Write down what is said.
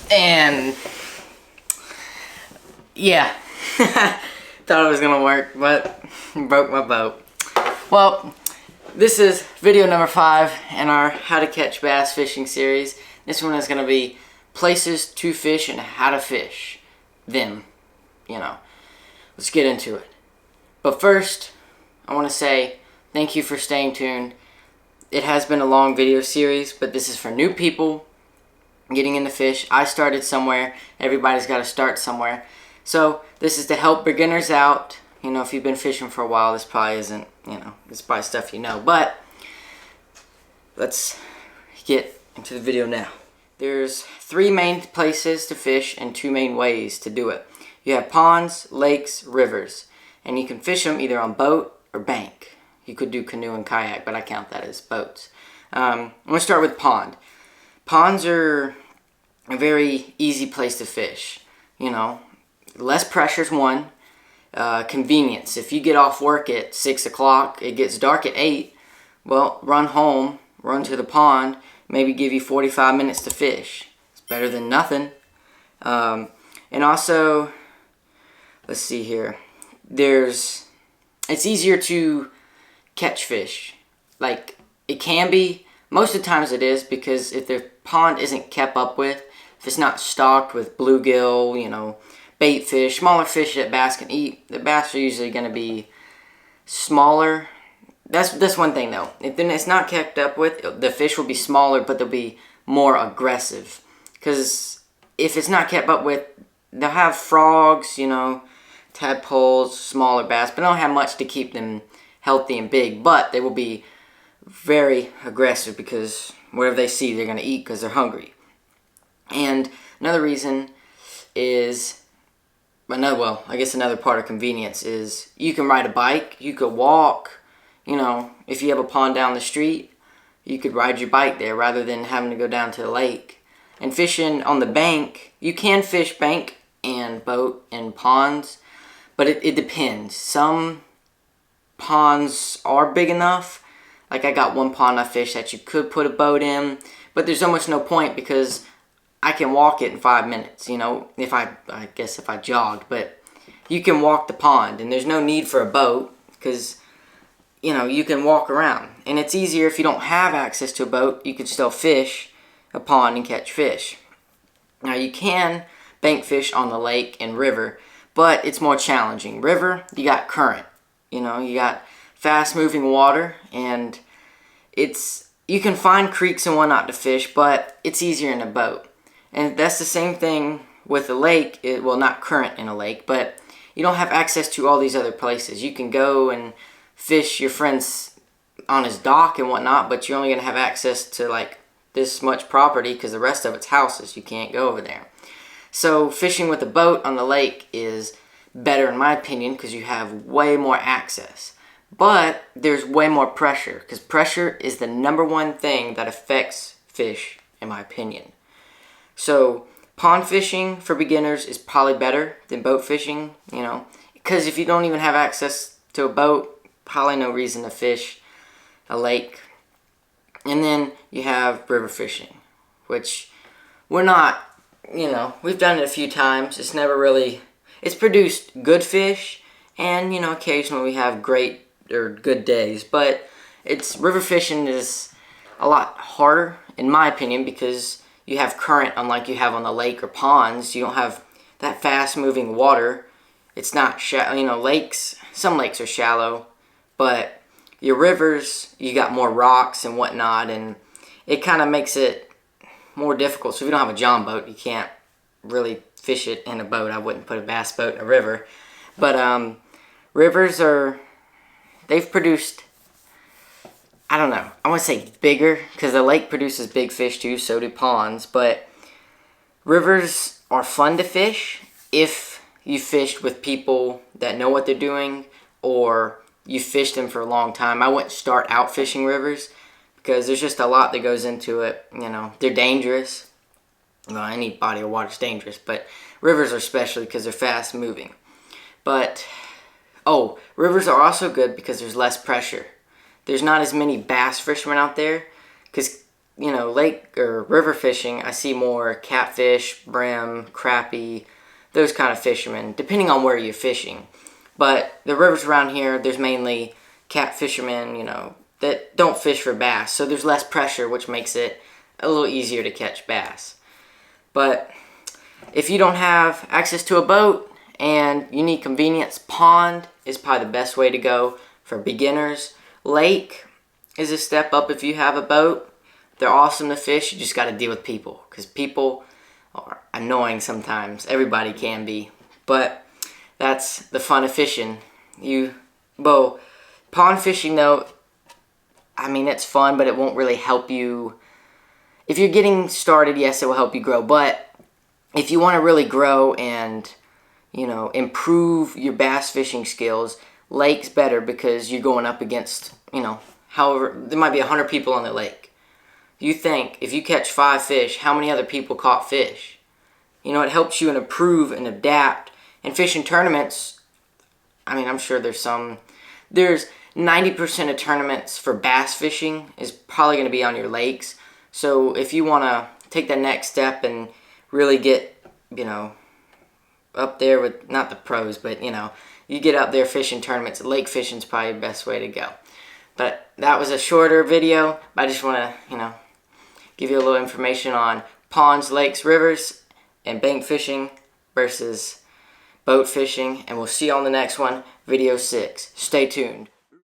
And yeah, thought it was gonna work, but broke my boat. Well, this is video number 5 in our how to catch bass fishing series. This one is gonna be places to fish and how to fish them, you know. Let's get into it. But first, I want to say thank you for staying tuned. It has been a long video series, but this is for new people getting into fish. I started somewhere. Everybody's got to start somewhere. So this is to help beginners out. You know, if you've been fishing for a while, this probably isn't, you know, this is probably stuff you know. But let's get into the video now. There's 3 main places to fish and 2 main ways to do it. You have ponds, lakes, rivers, and you can fish them either on boat or bank. You could do canoe and kayak, but I count that as boats. I'm going to start with pond. Ponds are a very easy place to fish. You know, less pressure is one. Convenience. If you get off work at 6 o'clock, it gets dark at 8, well, run home, run to the pond, maybe give you 45 minutes to fish. It's better than nothing. And also, let's see here. It's easier to catch fish. Like, it can be. Most of the times it is, because if the pond isn't kept up with, if it's not stocked with bluegill, you know, bait fish, smaller fish that bass can eat, the bass are usually going to be smaller. That's one thing though. If it's not kept up with, the fish will be smaller, but they'll be more aggressive. Because if it's not kept up with, they'll have frogs, you know, tadpoles, smaller bass, but they don't have much to keep them healthy and big. But they will be very aggressive because whatever they see, they're going to eat because they're hungry. And another reason is, another part of convenience is you can ride a bike, you could walk, you know, if you have a pond down the street, you could ride your bike there rather than having to go down to the lake. And fishing on the bank, you can fish bank and boat and ponds, but it depends. Some ponds are big enough. Like, I got one pond I fished that you could put a boat in, but there's almost no point because I can walk it in 5 minutes, you know, I guess if I jogged, but you can walk the pond and there's no need for a boat because, you know, you can walk around. And it's easier if you don't have access to a boat, you can still fish a pond and catch fish. Now, you can bank fish on the lake and river, but it's more challenging. River, you got current, you know, you got fast moving water, and you can find creeks and whatnot to fish, but it's easier in a boat. And that's the same thing with a lake. Well, not current in a lake, but you don't have access to all these other places. You can go and fish your friend's on his dock and whatnot, but you're only going to have access to like this much property because the rest of it's houses. You can't go over there. So fishing with a boat on the lake is better in my opinion because you have way more access. But there's way more pressure because pressure is the #1 thing that affects fish in my opinion. So pond fishing for beginners is probably better than boat fishing, you know, because if you don't even have access to a boat, probably no reason to fish a lake. And then you have river fishing, which we're not, you know, we've done it a few times. It's never really, it's produced good fish, and, you know, occasionally we have great or good days, but river fishing is a lot harder in my opinion because you have current unlike you have on the lake or ponds. You don't have that fast moving water. It's not shallow, you know, lakes, some lakes are shallow, but your rivers, you got more rocks and whatnot, and it kind of makes it more difficult. So if you don't have a John boat, you can't really fish it in a boat. I wouldn't put a bass boat in a river. But rivers they've produced, I don't know, I want to say bigger, because the lake produces big fish too, so do ponds, but rivers are fun to fish if you fished with people that know what they're doing, or you fished them for a long time. I wouldn't start out fishing rivers, because there's just a lot that goes into it, you know. They're dangerous. Well, any body of water is dangerous, but rivers are especially because they're fast moving. But rivers are also good because there's less pressure. There's not as many bass fishermen out there because you know, lake or river fishing, I see more catfish, brim, crappie, those kind of fishermen, depending on where you're fishing. But the rivers around here, there's mainly cat fishermen, you know, that don't fish for bass. So there's less pressure, which makes it a little easier to catch bass. But if you don't have access to a boat and you need convenience, pond is probably the best way to go for beginners. Lake is a step up if you have a boat. They're awesome to fish. You just got to deal with people, because people are annoying sometimes. Everybody can be. But that's the fun of fishing. Pond fishing though, I mean, it's fun, but it won't really help you. If you're getting started, yes, it will help you grow. But if you want to really grow and, you know, improve your bass fishing skills, lake's better, because you're going up against, you know, however, there might be 100 people on the lake. You think, if you catch 5 fish, how many other people caught fish? You know, it helps you improve and adapt. And fishing tournaments, I mean, I'm sure there's 90% of tournaments for bass fishing is probably going to be on your lakes. So if you want to take that next step and really get, you know, up there with, not the pros, but, you know, you get up there fishing tournaments, lake fishing is probably the best way to go. But that was a shorter video. I just want to, you know, give you a little information on ponds, lakes, rivers, and bank fishing versus boat fishing. And we'll see you on the next one, video 6. Stay tuned.